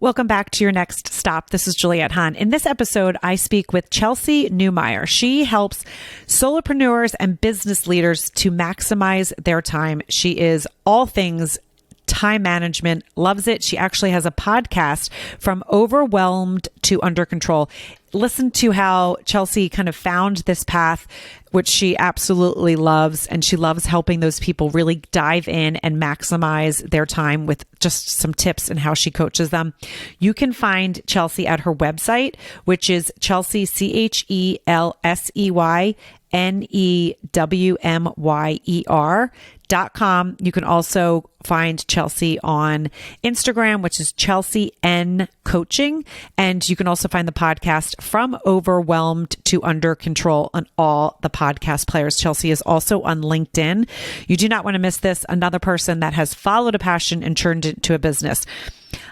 Welcome back to your next stop. This is Juliette Hahn. In this episode, I speak with Chelsey Newmyer. She helps solopreneurs and business leaders to maximize their time. She is all things time management, loves it. She actually has a podcast, From Overwhelmed to Under Control. Listen to how Chelsey kind of found this path, which she absolutely loves. And she loves helping those people really dive in and maximize their time with just some tips and how she coaches them. You can find Chelsey at her website, which is Chelsey, ChelseysNewmyer.com. You can also find Chelsey on Instagram, which is Chelsey N Coaching. And you can also find the podcast From Overwhelmed to Under Control on all the podcast players. Chelsey is also on LinkedIn. You do not want to miss this. Another person that has followed a passion and turned it into a business.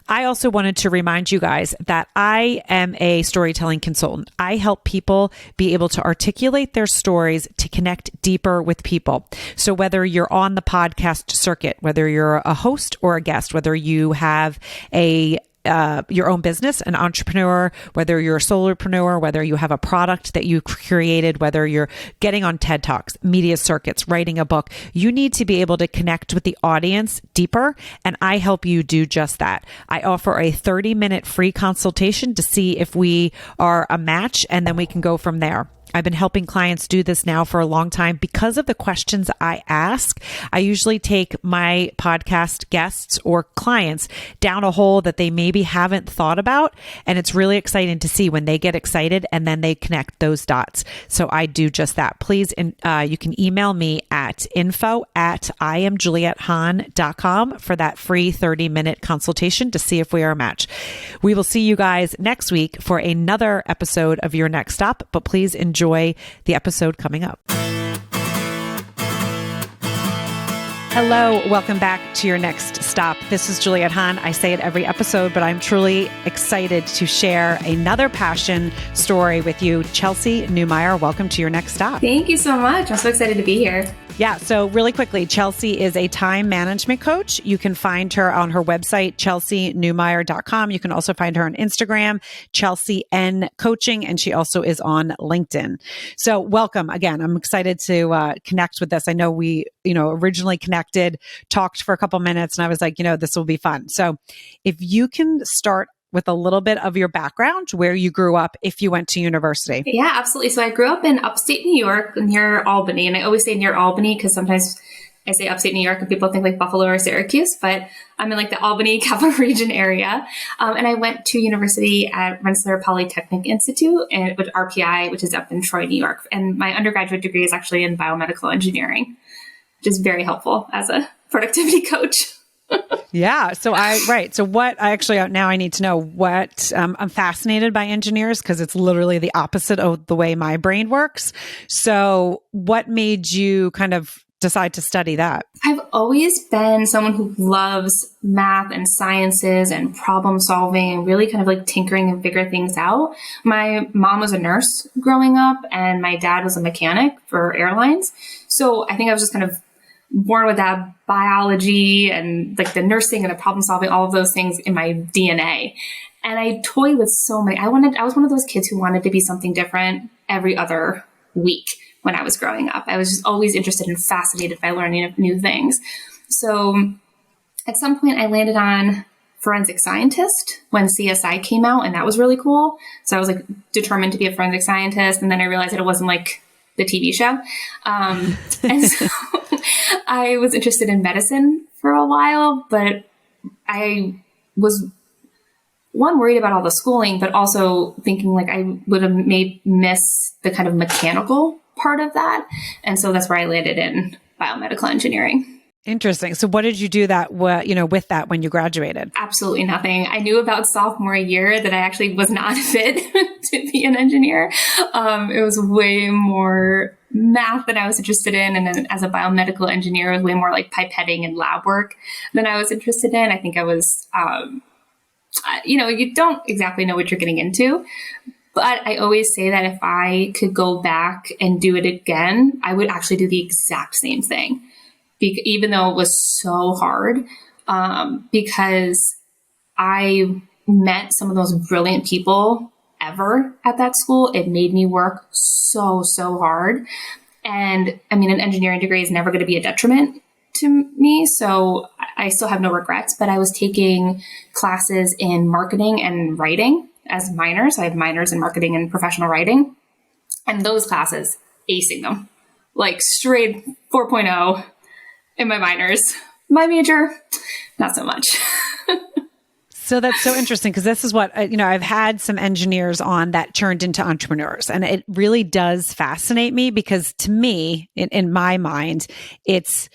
I also wanted to remind you guys that I am a storytelling consultant. I help people be able to articulate their stories to connect deeper with people. So whether you're on the podcast circuit, whether you're a host or a guest, whether you have your own business, an entrepreneur, whether you're a solopreneur, whether you have a product that you created, whether you're getting on TED Talks, media circuits, writing a book, you need to be able to connect with the audience deeper. And I help you do just that. I offer a 30-minute free consultation to see if we are a match, and then we can go from there. I've been helping clients do this now for a long time. Because of the questions I ask, I usually take my podcast guests or clients down a hole that they maybe haven't thought about. And it's really exciting to see when they get excited and then they connect those dots. So I do just that. Please, you can email me at info@IamJulietteHahn.com for that free 30-minute consultation to see if we are a match. We will see you guys next week for another episode of Your Next Stop, but please enjoy the episode coming up. Hello, welcome back to Your Next Stop. This is Juliette Hahn. I say it every episode, but I'm truly excited to share another passion story with you. Chelsey Newmyer, welcome to Your Next Stop. Thank you so much. I'm so excited to be here. Yeah. So really quickly, Chelsey is a time management coach. You can find her on her website, ChelseysNewmyer.com. You can also find her on Instagram, Chelsey N Coaching, and she also is on LinkedIn. So welcome again. I'm excited to connect with this. I know we, originally connected, talked for a couple minutes, and I was like, this will be fun. So if you can start with a little bit of your background, where you grew up, if you went to university. Yeah, absolutely. So I grew up in upstate New York near Albany. And I always say near Albany because sometimes I say upstate New York and people think like Buffalo or Syracuse, but I'm in like the Albany Capital Region area. And I went to university at Rensselaer Polytechnic Institute and with RPI, which is up in Troy, New York. And my undergraduate degree is actually in biomedical engineering, which is very helpful as a productivity coach. Yeah. So now I need to know what, I'm fascinated by engineers because it's literally the opposite of the way my brain works. So what made you kind of decide to study that? I've always been someone who loves math and sciences and problem solving and really kind of like tinkering and figure things out. My mom was a nurse growing up and my dad was a mechanic for airlines. So I think I was just kind of born with that biology and like the nursing and the problem solving, all of those things in my DNA. And I toyed with so many. I was one of those kids who wanted to be something different every other week when I was growing up. I was just always interested and fascinated by learning new things. So at some point I landed on forensic scientist when CSI came out, and that was really cool. So I was like determined to be a forensic scientist. And then I realized that it wasn't like the TV show. And so I was interested in medicine for a while, but I was worried about all the schooling, but also thinking like I would have miss the kind of mechanical part of that. And so that's where I landed in biomedical engineering. Interesting. So what did you do with that when you graduated? Absolutely nothing. I knew about sophomore year that I actually was not fit to be an engineer. It was way more math than I was interested in. And then as a biomedical engineer, it was way more like pipetting and lab work than I was interested in. I think I was, you don't exactly know what you're getting into. But I always say that if I could go back and do it again, I would actually do the exact same thing. Even though it was so hard, because I met some of the most brilliant people ever at that school. It made me work so hard. And I mean, an engineering degree is never going to be a detriment to me. So I still have no regrets, but I was taking classes in marketing and writing as minors. I have minors in marketing and professional writing. And those classes, acing them, like straight 4.0 in my minors. My major, not so much. So that's so interesting because this is what, I've had some engineers on that turned into entrepreneurs, and it really does fascinate me because to me, in my mind, it's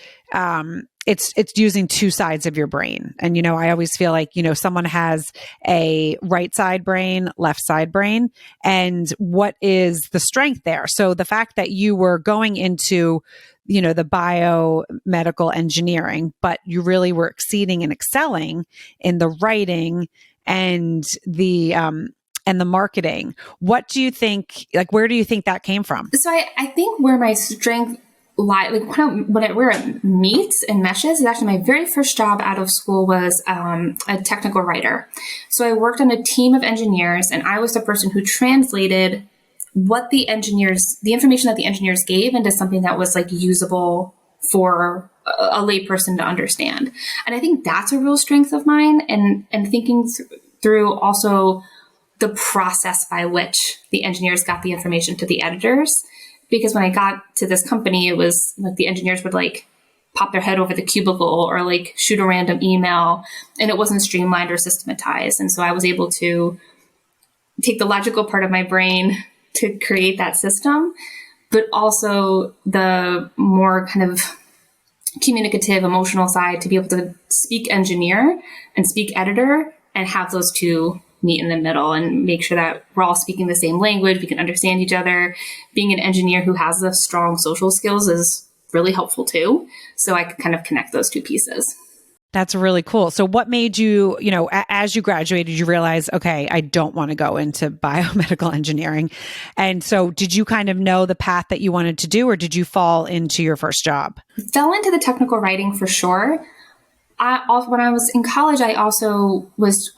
using two sides of your brain. And, I always feel like, someone has a right side brain, left side brain, and what is the strength there? So the fact that you were going into, the biomedical engineering, but you really were exceeding and excelling in the writing and the marketing. What do you think, where do you think that came from? So I think where my strength where it meets and meshes is actually my very first job out of school was a technical writer. So I worked on a team of engineers, and I was the person who translated what the information that the engineers gave into something that was usable for a layperson to understand. And I think that's a real strength of mine, and thinking through also the process by which the engineers got the information to the editors. Because when I got to this company, it was the engineers would pop their head over the cubicle or shoot a random email, and it wasn't streamlined or systematized. And so I was able to take the logical part of my brain to create that system, but also the more kind of communicative, emotional side to be able to speak engineer and speak editor and have those two meet in the middle and make sure that we're all speaking the same language. We can understand each other. Being an engineer who has the strong social skills is really helpful too. So I could kind of connect those two pieces. That's really cool. So what made you, as you graduated, you realize, okay, I don't want to go into biomedical engineering. And so did you kind of know the path that you wanted to do, or did you fall into your first job? Fell into the technical writing for sure. When I was in college, I also was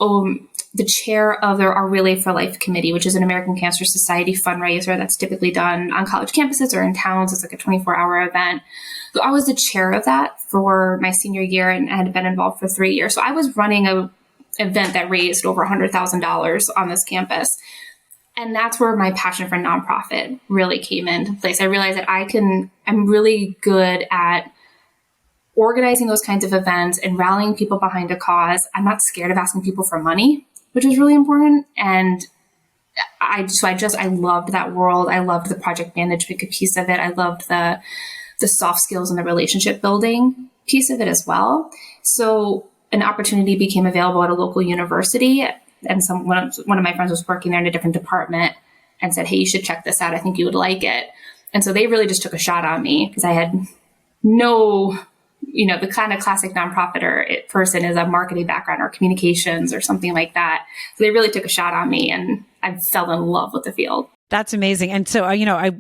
the chair of our Relay for Life committee, which is an American Cancer Society fundraiser that's typically done on college campuses or in towns. It's a 24-hour event. So I was the chair of that for my senior year and had been involved for 3 years. So I was running an event that raised over $100,000 on this campus. And that's where my passion for nonprofit really came into place. I realized that I'm really good at organizing those kinds of events and rallying people behind a cause. I'm not scared of asking people for money, which is really important. And I loved that world. I loved the project management piece of it. I loved the soft skills and the relationship building piece of it as well. So an opportunity became available at a local university, and one of my friends was working there in a different department and said, "Hey, you should check this out. I think you would like it." And so they really just took a shot on me because I had no, the kind of classic nonprofit person is a marketing background or communications or something like that. So they really took a shot on me, and I fell in love with the field. That's amazing. And so,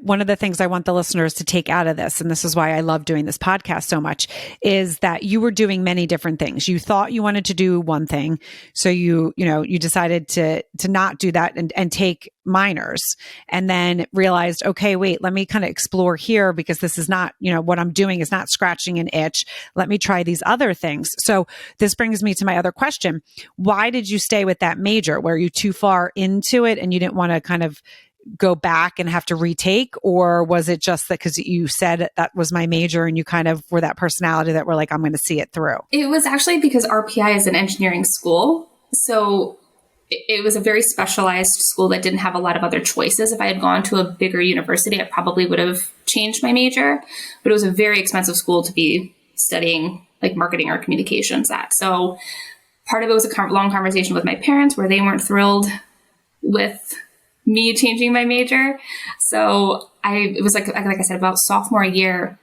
one of the things I want the listeners to take out of this, and this is why I love doing this podcast so much, is that you were doing many different things. You thought you wanted to do one thing. So you decided to not do that and take minors, and then realized, okay, wait, let me kind of explore here because this is not, what I'm doing is not scratching an itch. Let me try these other things. So this brings me to my other question. Why did you stay with that major? Were you too far into it and you didn't want to kind of go back and have to retake? Or was it just that because you said that was my major and you kind of were that personality that were like, I'm going to see it through? It was actually because RPI is an engineering school. So it was a very specialized school that didn't have a lot of other choices. If I had gone to a bigger university, I probably would have changed my major, but it was a very expensive school to be studying marketing or communications at. So part of it was a long conversation with my parents where they weren't thrilled with me changing my major. So it was like I said, about sophomore year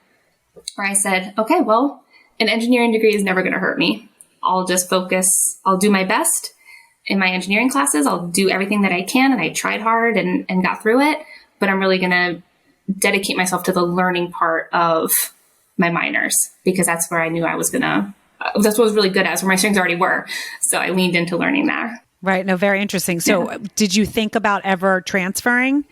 where I said, okay, well, an engineering degree is never going to hurt me. I'll just focus. I'll do my best in my engineering classes. I'll do everything that I can. And I tried hard and got through it, but I'm really going to dedicate myself to the learning part of my minors because that's where I knew that's what I was really good at. That's where my strengths already were. So I leaned into learning there. Right. No, very interesting. So did you think about ever transferring?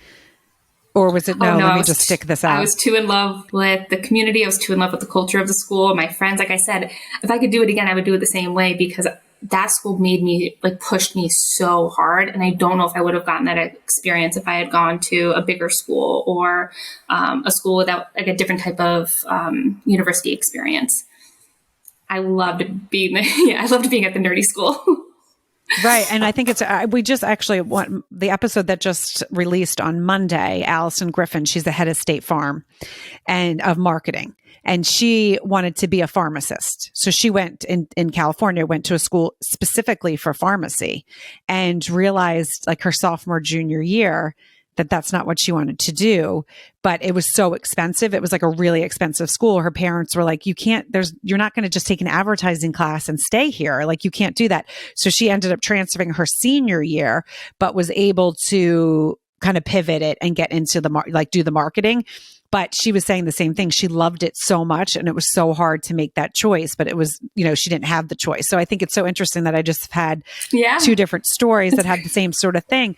Or was it, no, let me just stick this out? I was too in love with the community. I was too in love with the culture of the school. My friends, like I said, if I could do it again, I would do it the same way, because that school made me, like, pushed me so hard. And I don't know if I would have gotten that experience if I had gone to a bigger school or a school without, like, a different type of university experience. I loved being I loved being at the nerdy school. Right. And I think it's, we just actually want the episode that just released on Monday, Allison Griffin, she's the head of State Farm and of marketing. And she wanted to be a pharmacist. So she went in California, went to a school specifically for pharmacy, and realized, like, her sophomore, junior year, that that's not what she wanted to do, but it was so expensive. It was like a really expensive school. Her parents were like, you're not going to just take an advertising class and stay here. Like, you can't do that. So she ended up transferring her senior year, but was able to kind of pivot it and get into do the marketing. But she was saying the same thing. She loved it so much, and it was so hard to make that choice, but it was, she didn't have the choice. So I think it's so interesting that I just had two different stories that had the same sort of thing.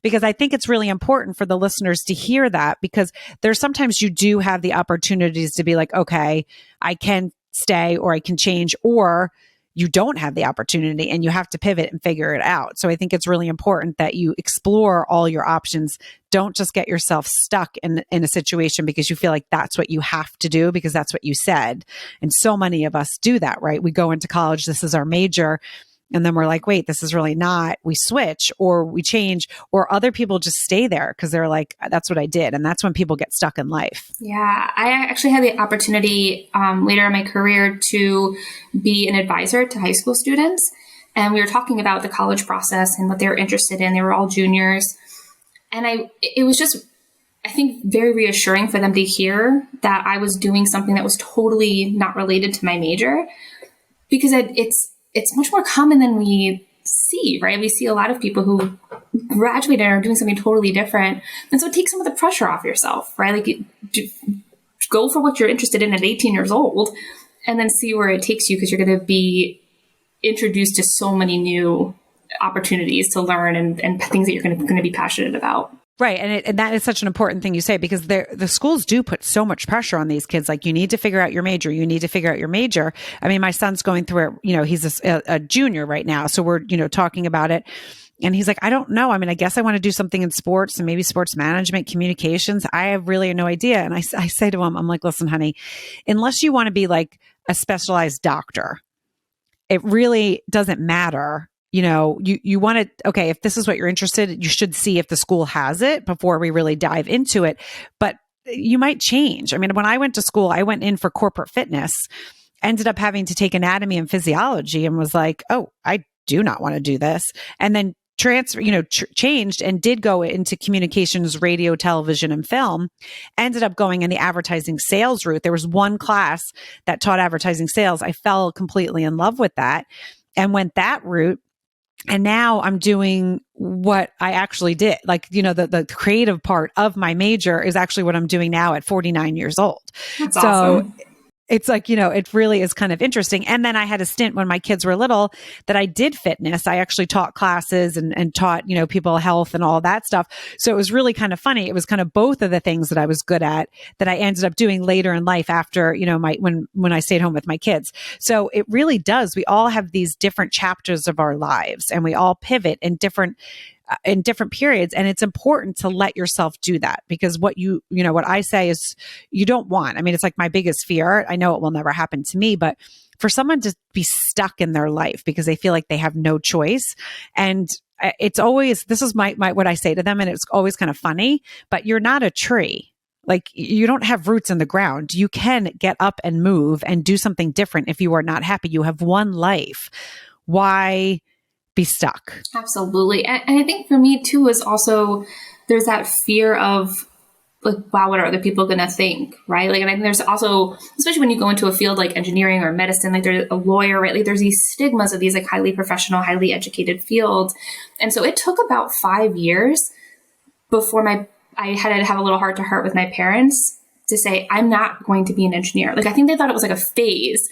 Because I think it's really important for the listeners to hear that, because there's sometimes you do have the opportunities to be like, okay, I can stay or I can change, or you don't have the opportunity and you have to pivot and figure it out. So I think it's really important that you explore all your options. Don't just get yourself stuck in a situation because you feel like that's what you have to do because that's what you said. And so many of us do that, right? We go into college, this is our major. And then we're like, wait, this is really not. We switch or we change, or other people just stay there because they're like, that's what I did. And that's when people get stuck in life. Yeah, I actually had the opportunity later in my career to be an advisor to high school students. And we were talking about the college process and what they were interested in. They were all juniors. And it was just, I think, very reassuring for them to hear that I was doing something that was totally not related to my major, because it's much more common than we see, right? We see a lot of people who graduated and are doing something totally different. And so it takes some of the pressure off yourself, right? Like, go for what you're interested in at 18 years old and then see where it takes you, because you're going to be introduced to so many new opportunities to learn and things that you're going to be passionate about. Right. And that is such an important thing you say, because the schools do put so much pressure on these kids. Like, you need to figure out your major. You need to figure out your major. I mean, my son's going through it. He's a junior right now. So we're, talking about it. And he's like, I don't know. I mean, I guess I want to do something in sports and maybe sports management, communications. I have really no idea. And I say to him, I'm like, listen, honey, unless you want to be like a specialized doctor, it really doesn't matter. You want to, okay, if this is what you're interested in, you should see if the school has it before we really dive into it. But you might change. I mean, when I went to school, I went in for corporate fitness, ended up having to take anatomy and physiology, and was like, oh, I do not want to do this. And then changed and did go into communications, radio, television, and film. Ended up going in the advertising sales route. There was one class that taught advertising sales. I fell completely in love with that and went that route. And now I'm doing what I actually did. Like, the creative part of my major is actually what I'm doing now at 49 years old. That's awesome. It's like, it really is kind of interesting. And then I had a stint when my kids were little that I did fitness. I actually taught classes and taught, people health and all that stuff. So it was really kind of funny. It was kind of both of the things that I was good at that I ended up doing later in life after, when I stayed home with my kids. So it really does. We all have these different chapters of our lives, and we all pivot in different periods. And it's important to let yourself do that, because what I say is you don't want, I mean, it's like my biggest fear. I know it will never happen to me, but for someone to be stuck in their life because they feel like they have no choice. And it's always, this is my what I say to them. And it's always kind of funny, but you're not a tree. Like, you don't have roots in the ground. You can get up and move and do something different if you are not happy. You have one life. Why be stuck? Absolutely. And I think for me too is also, there's that fear of like, wow, what are other people going to think? Right. Like, and I think there's also, especially when you go into a field like engineering or medicine, like there's a lawyer, right? Like, there's these stigmas of these like highly professional, highly educated fields. And so it took about 5 years before I had to have a little heart to heart with my parents to say, I'm not going to be an engineer. Like, I think they thought it was like a phase,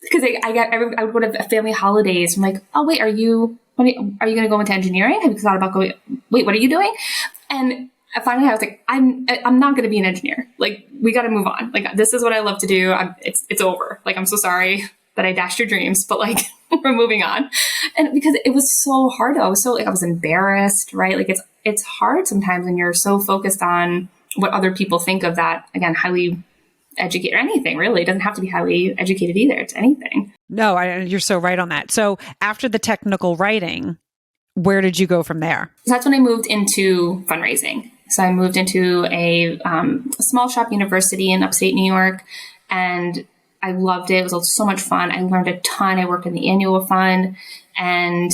because I would go to family holidays. I'm like, oh wait, are you are you going to go into engineering? Have you thought about going, wait, what are you doing? And finally I was like, I'm not going to be an engineer. Like, we got to move on. Like, this is what I love to do. It's over. Like, I'm so sorry that I dashed your dreams, but like, we're moving on. And because it was so hard, though. I was so like, I was embarrassed, right? Like, it's hard sometimes when you're so focused on what other people think of that, again, highly educated, or anything really. It doesn't have to be highly educated either. It's anything. No, you're so right on that. So after the technical writing, where did you go from there? So that's when I moved into fundraising. So I moved into a small shop university in upstate New York, and I loved it. It was so much fun. I learned a ton. I worked in the annual fund, and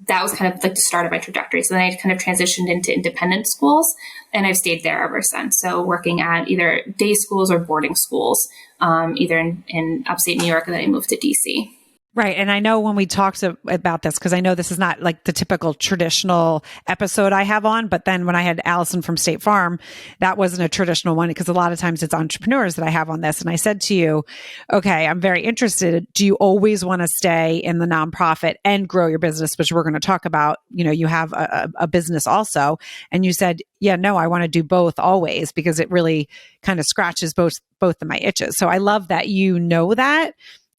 that was kind of like the start of my trajectory. So then I kind of transitioned into independent schools, and I've stayed there ever since. So working at either day schools or boarding schools, either in upstate New York, and then I moved to DC. Right. And I know when we talked about this, because I know this is not like the typical traditional episode I have on, but then when I had Allison from State Farm, that wasn't a traditional one, because a lot of times it's entrepreneurs that I have on this. And I said to you, okay, I'm very interested. Do you always want to stay in the nonprofit and grow your business, which we're going to talk about? You know, you have a business also. And you said, yeah, no, I want to do both always, because it really kind of scratches both of my itches. So I love that you know that.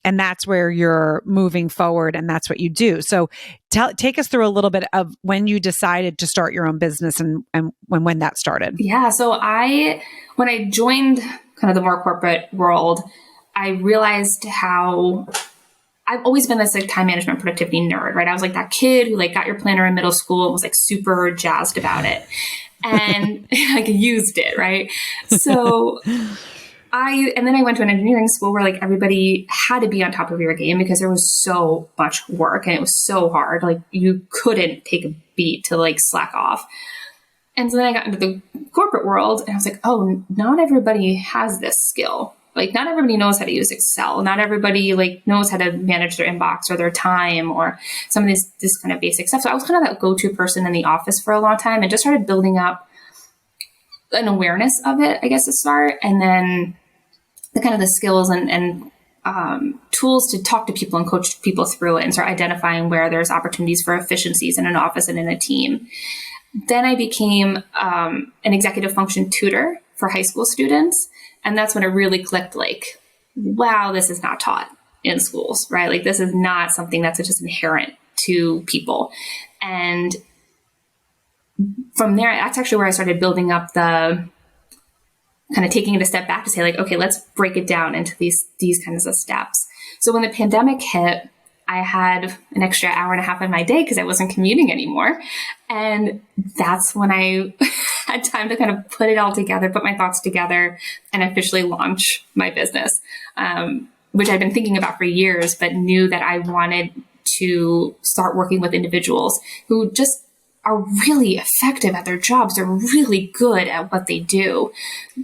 And that's where you're moving forward, and that's what you do. So take us through a little bit of when you decided to start your own business and when that started. Yeah. So when I joined kind of the more corporate world, I realized how I've always been this like time management productivity nerd, right? I was like that kid who like got your planner in middle school and was like super jazzed about it and like used it, right? So and then I went to an engineering school where like everybody had to be on top of your game because there was so much work and it was so hard. Like, you couldn't take a beat to like slack off. And so then I got into the corporate world and I was like, oh, not everybody has this skill. Like, not everybody knows how to use Excel. Not everybody like knows how to manage their inbox or their time or some of this kind of basic stuff. So I was kind of that go-to person in the office for a long time and just started building up an awareness of it, I guess, to start. And then the kind of the skills and tools to talk to people and coach people through it and start identifying where there's opportunities for efficiencies in an office and in a team. Then I became an executive function tutor for high school students. And that's when it really clicked, like, wow, this is not taught in schools, right? Like, this is not something that's just inherent to people. And from there, that's actually where I started building up the kind of taking it a step back to say, like, okay, let's break it down into these kinds of steps. So when the pandemic hit, I had an extra hour and a half in my day because I wasn't commuting anymore. And that's when I had time to kind of put it all together, put my thoughts together, and officially launch my business, which I'd been thinking about for years, but knew that I wanted to start working with individuals who just are really effective at their jobs. They're really good at what they do.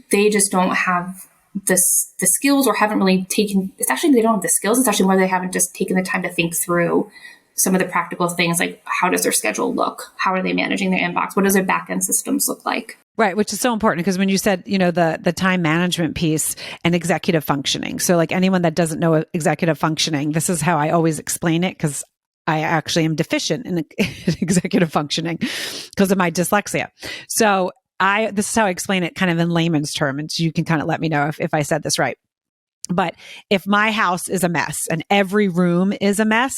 They just don't have the skills or haven't really taken, it's actually, they don't have the skills. It's actually more they haven't just taken the time to think through some of the practical things, like how does their schedule look? How are they managing their inbox? What does their back-end systems look like? Right, which is so important because when you said, you know, the time management piece and executive functioning. So like anyone that doesn't know executive functioning, this is how I always explain it, because I actually am deficient in executive functioning because of my dyslexia. So this is how I explain it kind of in layman's terms. You can kind of let me know if I said this right. But if my house is a mess and every room is a mess,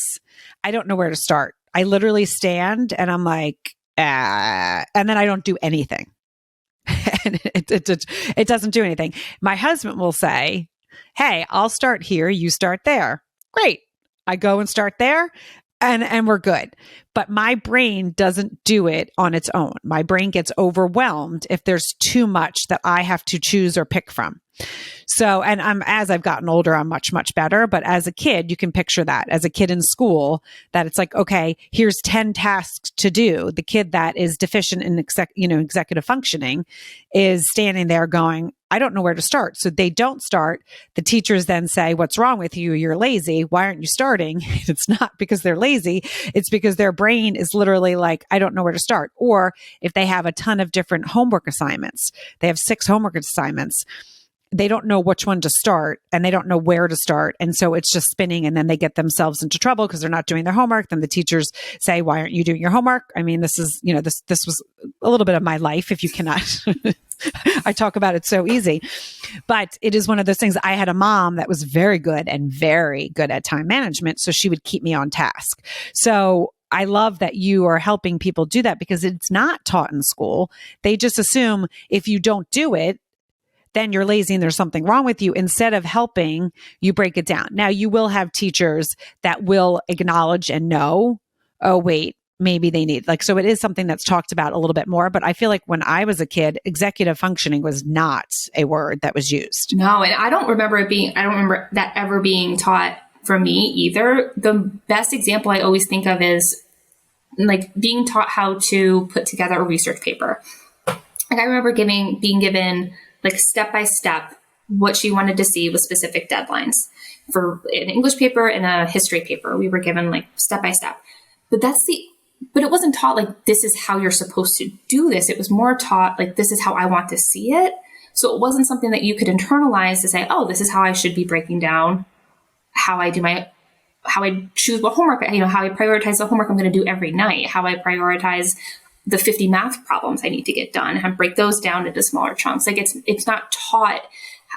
I don't know where to start. I literally stand and I'm like, and then I don't do anything. And it doesn't do anything. My husband will say, hey, I'll start here. You start there. Great. I go and start there. And we're good. But my brain doesn't do it on its own. My brain gets overwhelmed if there's too much that I have to choose or pick from. So, and as I've gotten older, I'm much, much better. But as a kid, you can picture that as a kid in school, that it's like, okay, here's 10 tasks to do. The kid that is deficient in executive functioning is standing there going, I don't know where to start. So they don't start. The teachers then say, what's wrong with you? You're lazy. Why aren't you starting? It's not because they're lazy. It's because their brain is literally like, I don't know where to start. Or if they have a ton of different homework assignments, they have 6 homework assignments. they don't know which one to start and they don't know where to start. And so it's just spinning, and then they get themselves into trouble because they're not doing their homework. Then the teachers say, why aren't you doing your homework? I mean, this is, this was a little bit of my life, if you cannot. I talk about it so easy, but it is one of those things. I had a mom that was very good at time management. So she would keep me on task. So I love that you are helping people do that, because it's not taught in school. They just assume if you don't do it, then you're lazy and there's something wrong with you. Instead of helping you break it down. Now, you will have teachers that will acknowledge and know, oh, wait, maybe they need, so it is something that's talked about a little bit more. But I feel like when I was a kid, executive functioning was not a word that was used. No, and I don't remember that ever being taught for me either. The best example I always think of is being taught how to put together a research paper. I remember being given step by step what she wanted to see with specific deadlines. For an English paper and a history paper, we were given step by step. But it wasn't taught this is how you're supposed to do this. It was more taught this is how I want to see it. So it wasn't something that you could internalize to say, oh, this is how I should be breaking down how I choose what homework, how I prioritize the homework I'm going to do every night, how I prioritize the 50 math problems I need to get done, and break those down into smaller chunks. It's not taught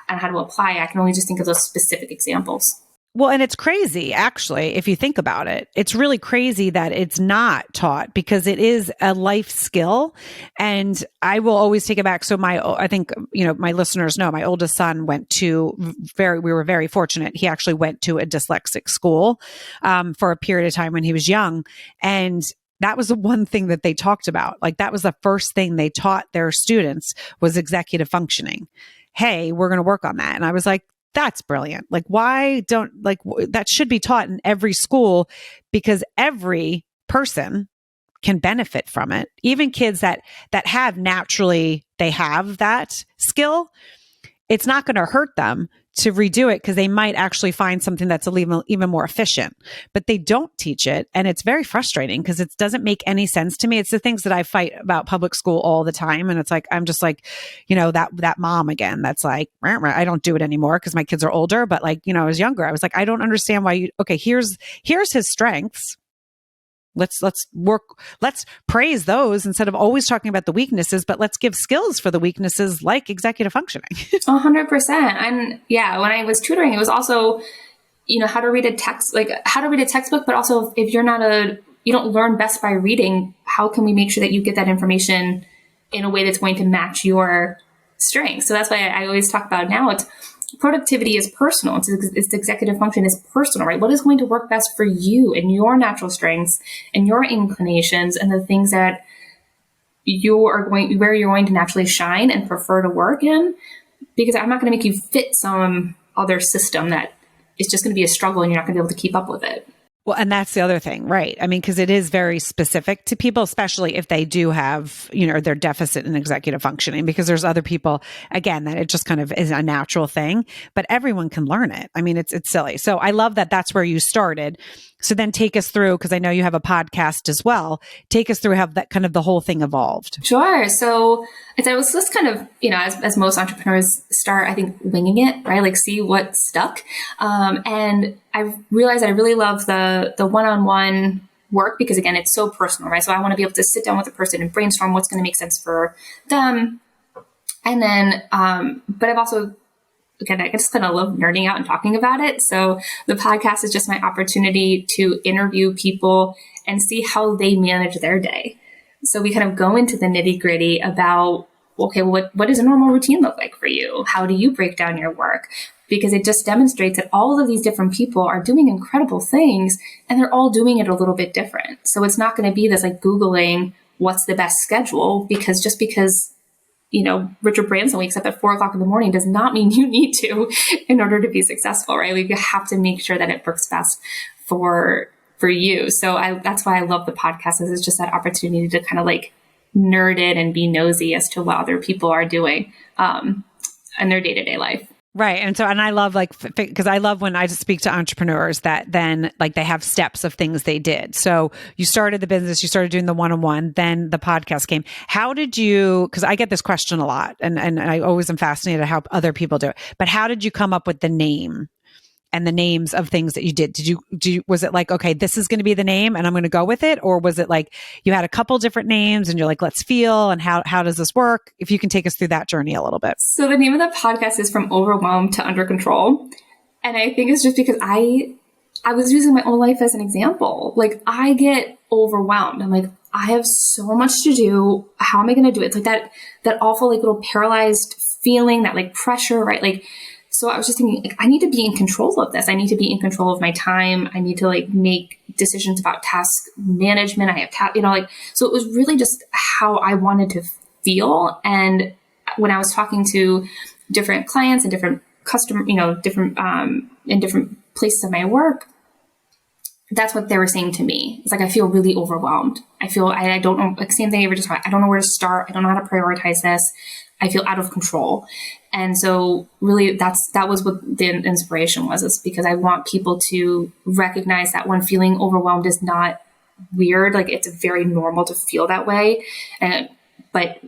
on how to apply. I can only just think of those specific examples. Well, and it's crazy, actually, if you think about it. It's really crazy that it's not taught, because it is a life skill. And I will always take it back. So I think, my listeners know my oldest son we were very fortunate. He actually went to a dyslexic school for a period of time when he was young. And that was the one thing that they talked about. That was the first thing they taught their students was executive functioning. Hey, we're going to work on that. And I was like, that's brilliant. Why don't, that should be taught in every school, because every person can benefit from it. Even kids that have naturally, they have that skill. It's not going to hurt them to redo it, because they might actually find something that's even more efficient, but they don't teach it. And it's very frustrating, because it doesn't make any sense to me. It's the things that I fight about public school all the time. And it's I'm just that mom again, that's I don't do it anymore because my kids are older. But I was younger. I was I don't understand why here's his strengths. Let's praise those instead of always talking about the weaknesses, but let's give skills for the weaknesses, like executive functioning. 100%. And yeah, when I was tutoring, it was also, how to read a textbook, but also if you don't learn best by reading, how can we make sure that you get that information in a way that's going to match your strengths? So that's why I always talk about now, productivity is personal. It's executive function is personal, right? What is going to work best for you and your natural strengths and your inclinations and the things that where you're going to naturally shine and prefer to work in? Because I'm not going to make you fit some other system that is just going to be a struggle and you're not going to be able to keep up with it. Well, and that's the other thing, right? I mean, because it is very specific to people, especially if they do have, their deficit in executive functioning, because there's other people, again, that it just kind of is a natural thing, but everyone can learn it. I mean, it's silly. So I love that that's where you started. So then take us through, because I know you have a podcast as well. Take us through how that kind of the whole thing evolved. Sure. So I was just kind of, as most entrepreneurs start, I think, winging it, right? See what stuck. And I realized that I really love the one-on-one work, because again, it's so personal, right? So I want to be able to sit down with a person and brainstorm what's going to make sense for them. And then, but I've also, again, I just kind of love nerding out and talking about it. So the podcast is just my opportunity to interview people and see how they manage their day. So we kind of go into the nitty gritty about, okay, well, what does a normal routine look like for you? How do you break down your work? Because it just demonstrates that all of these different people are doing incredible things and they're all doing it a little bit different. So it's not going to be this Googling what's the best schedule, because just because Richard Branson wakes up at 4:00 in the morning does not mean you need to in order to be successful, right? You have to make sure that it works best for you. So that's why I love the podcast, is it's just that opportunity to kind of nerd it and be nosy as to what other people are doing in their day-to-day life. Right. And so, and I love because I love when I just speak to entrepreneurs that then like they have steps of things they did. So you started the business, you started doing the one-on-one, then the podcast came. How did you, because I get this question a lot and I always am fascinated how other people do it, but how did you come up with the name and the names of things that you did? Was it like, okay, this is going to be the name and I'm going to go with it? Or was it like you had a couple different names and you're like, let's feel, and how does this work? If you can take us through that journey a little bit. So the name of the podcast is From Overwhelmed to Under Control. And I think it's just because I was using my own life as an example. Like I get overwhelmed. I'm like, I have so much to do. How am I going to do it? It's like that awful, like little paralyzed feeling, that like pressure, right? Like, so I was just thinking, like, I need to be in control of this. I need to be in control of my time. I need to like make decisions about task management. I have so it was really just how I wanted to feel. And when I was talking to different clients and different in different places of my work, that's what they were saying to me. It's like, I feel really overwhelmed. I don't know, like same thing you were just talking, I don't know where to start. I don't know how to prioritize this. I feel out of control. And so really that was what the inspiration was, is because I want people to recognize that when feeling overwhelmed is not weird. Like it's very normal to feel that way. But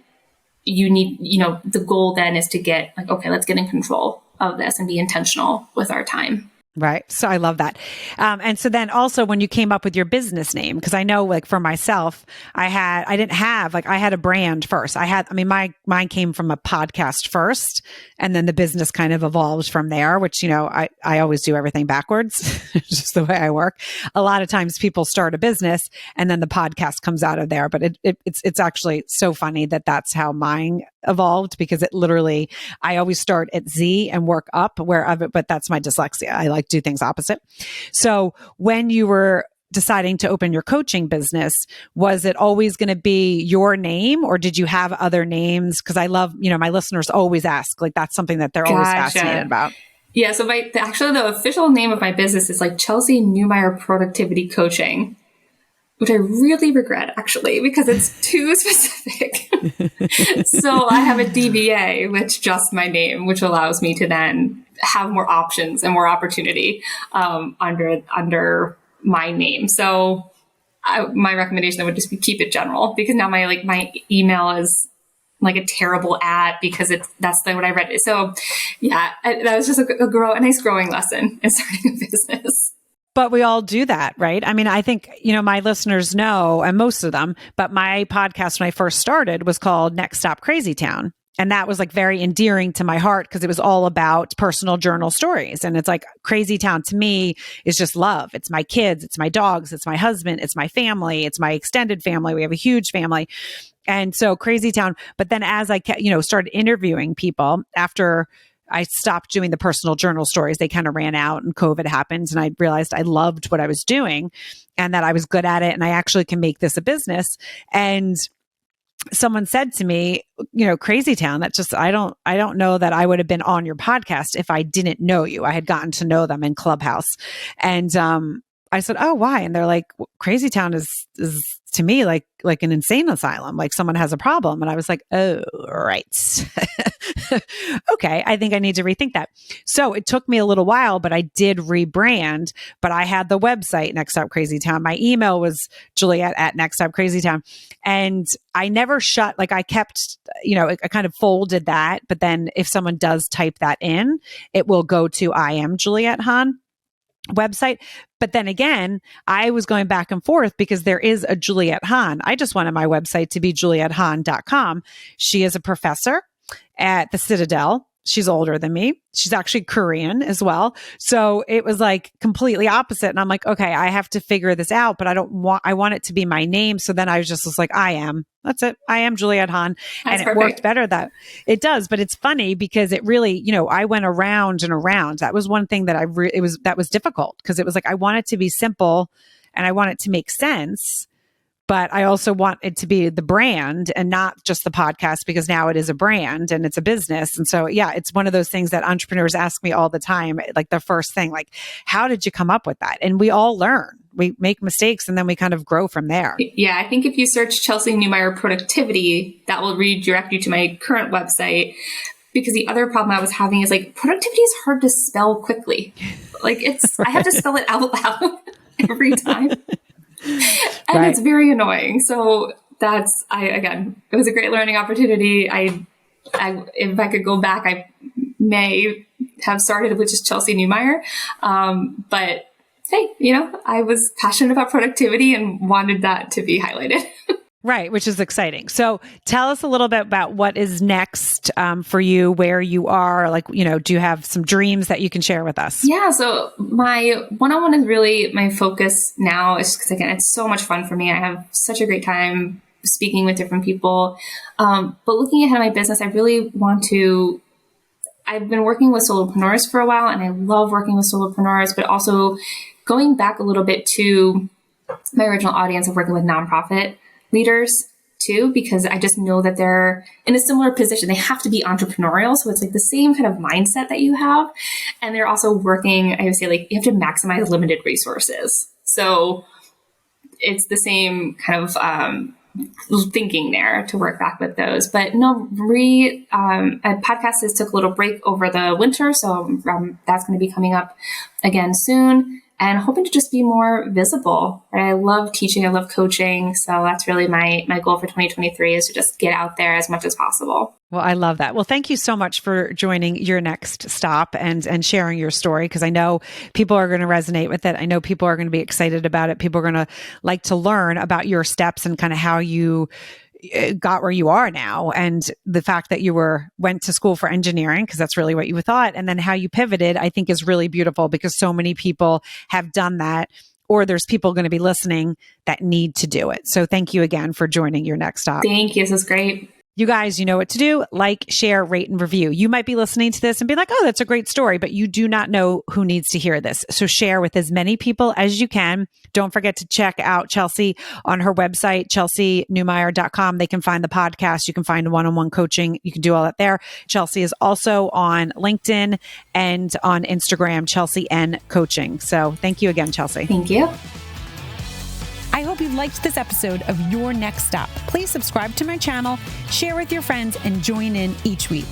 you need, the goal then is to get like, okay, let's get in control of this and be intentional with our time. Right. So I love that. And so then also when you came up with your business name, because I know like for myself, I had a brand first. Mine came from a podcast first, and then the business kind of evolved from there, which, I always do everything backwards, just the way I work. A lot of times people start a business and then the podcast comes out of there, but it's actually so funny that that's how mine evolved, because it literally, I always start at Z and work up wherever, but that's my dyslexia. I like do things opposite. So when you were deciding to open your coaching business, was it always going to be your name, or did you have other names? Because I love, my listeners always ask, like that's something that they're always fascinated about. Yeah. So the official name of my business is like Chelsey Newmyer Productivity Coaching, which I really regret actually, because it's too specific. So I have a DBA, which just my name, which allows me to then have more options and more opportunity under my name. So my recommendation would just be keep it general, because now my email is like a terrible because that's what I read. So yeah, that was just a nice growing lesson in starting a business. But we all do that, right? I mean, I think, my listeners know, and most of them, but my podcast when I first started was called Next Stop Crazy Town. And that was like very endearing to my heart because it was all about personal journal stories. And it's like Crazy Town to me is just love. It's my kids, it's my dogs, it's my husband, it's my family, it's my extended family. We have a huge family. And so Crazy Town. But then as I started interviewing people after I stopped doing the personal journal stories, they kind of ran out and COVID happened, and I realized I loved what I was doing and that I was good at it. And I actually can make this a business. And someone said to me, Crazy Town, that's just, I don't know that I would have been on your podcast if I didn't know you. I had gotten to know them in Clubhouse. And, I said, oh, why? And they're like, Crazy Town is to me like an insane asylum, like someone has a problem. And I was like, oh, right. Okay. I think I need to rethink that. So it took me a little while, but I did rebrand, but I had the website Next Stop Crazy Town. My email was Juliet at Next Stop Crazy Town. And I never shut, like I kept, I kind of folded that, but then if someone does type that in, it will go to I am Juliet Hahn website. But then again, I was going back and forth because there is a Juliet Hahn. I just wanted my website to be juliethahn.com. She is a professor at the Citadel. She's older than me. She's actually Korean as well. So it was like completely opposite. And I'm like, okay, I have to figure this out, but I want it to be my name. So then I was like, that's it. I am Juliet Hahn. And it worked better that it does. But it's funny because it really, I went around and around. That was one thing that that was difficult because it was like, I want it to be simple and I want it to make sense. But I also want it to be the brand and not just the podcast, because now it is a brand and it's a business. And so, yeah, it's one of those things that entrepreneurs ask me all the time. Like the first thing, like, how did you come up with that? And we all learn. We make mistakes and then we kind of grow from there. Yeah, I think if you search Chelsey Newmyer Productivity, that will redirect you to my current website. because the other problem I was having is like productivity is hard to spell quickly. Like I have to spell it out loud every time. And it's very annoying. So again, it was a great learning opportunity. If I could go back, I may have started with just Chelsey Newmyer. But hey, I was passionate about productivity and wanted that to be highlighted. Right, which is exciting. So tell us a little bit about what is next for you, where you are, like, do you have some dreams that you can share with us? Yeah, so my one-on-one is really my focus now, is because, again, it's so much fun for me. I have such a great time speaking with different people. But looking ahead at my business, I really want to, I've been working with solopreneurs for a while, and I love working with solopreneurs, but also going back a little bit to my original audience of working with nonprofit leaders too, because I just know that they're in a similar position. They have to be entrepreneurial. So it's like the same kind of mindset that you have. And they're also working, I would say, like, you have to maximize limited resources. So it's the same kind of thinking there to work back with those. But no, a podcast took a little break over the winter. So that's going to be coming up again soon. And hoping to just be more visible. Right? I love teaching. I love coaching. So that's really my goal for 2023, is to just get out there as much as possible. Well, I love that. Well, thank you so much for joining Your Next Stop and sharing your story, because I know people are going to resonate with it. I know people are going to be excited about it. People are going to like to learn about your steps and kind of how you got where you are now, and the fact that you went to school for engineering, because that's really what you thought, and then how you pivoted, I think is really beautiful, because so many people have done that, or there's people going to be listening that need to do it. So thank you again for joining Your Next Stop. Thank you. This is great. You guys, you know what to do. Like, share, rate, and review. You might be listening to this and be like, oh, that's a great story, but you do not know who needs to hear this. So share with as many people as you can. Don't forget to check out Chelsey on her website, chelseynewmyer.com. They can find the podcast. You can find one-on-one coaching. You can do all that there. Chelsey is also on LinkedIn and on Instagram, Chelsey N Coaching. So thank you again, Chelsey. Thank you. I hope you liked this episode of Your Next Stop. Please subscribe to my channel, share with your friends, and join in each week.